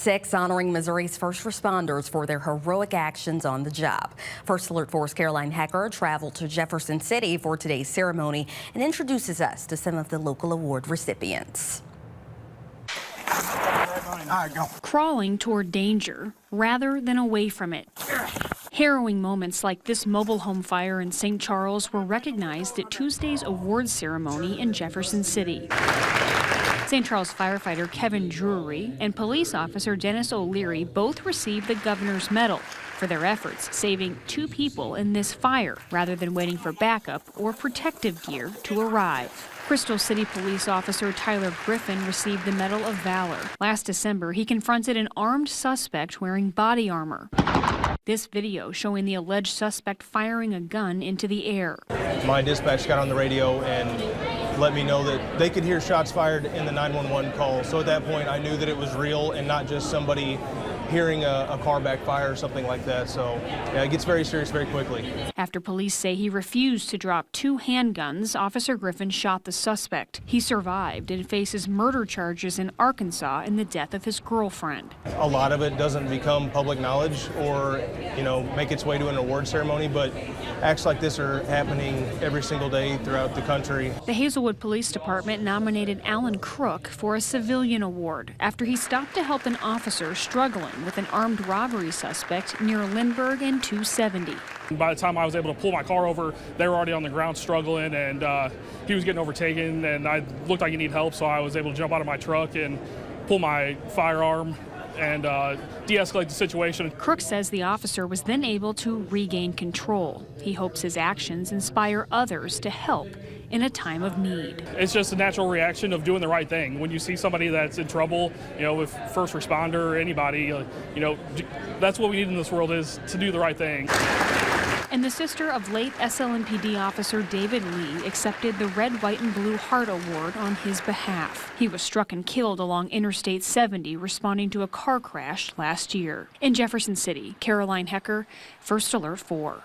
6 honoring Missouri's first responders for their heroic actions on the job. First Alert 4's Caroline Hecker traveled to Jefferson City for today's ceremony and introduces us to some of the local award recipients. Crawling toward danger rather than away from it. Harrowing moments like this mobile home fire in St. Charles were recognized at Tuesday's awards ceremony in Jefferson City. St. Charles firefighter Kevin Drury and police officer Dennis O'Leary both received the governor's medal for their efforts saving 2 people in this fire rather than waiting for backup or protective gear to arrive. Crystal City police officer Tyler Griffin received the Medal of Valor. Last December, he confronted an armed suspect wearing body armor. This video showing the alleged suspect firing a gun into the air. My dispatch got on the radio and let me know that they could hear shots fired in the 911 call. So at that point, I knew that it was real and not just somebody hearing a car backfire or something like that. So yeah, it gets very serious very quickly. After police say he refused to drop 2 handguns, Officer Griffin shot the suspect. He survived and faces murder charges in Arkansas in the death of his girlfriend. A lot of it doesn't become public knowledge or, make its way to an award ceremony, but acts like this are happening every single day throughout the country. The Hazelwood Police Department nominated Alan Crook for a civilian award after he stopped to help an officer struggling with an armed robbery suspect near Lindbergh and 270. By the time I was able to pull my car over, they were already on the ground struggling, and he was getting overtaken, and I looked like he needed help, so I was able to jump out of my truck and pull my firearm and de-escalate the situation. Crook says the officer was then able to regain control. He hopes his actions inspire others to help in a time of need. It's just a natural reaction of doing the right thing. When you see somebody that's in trouble, with first responder or anybody, that's what we need in this world, is to do the right thing. And the sister of late SLMPD officer David Lee accepted the Red, White, and Blue Heart Award on his behalf. He was struck and killed along Interstate 70 responding to a car crash last year. In Jefferson City, Caroline Hecker, First Alert 4.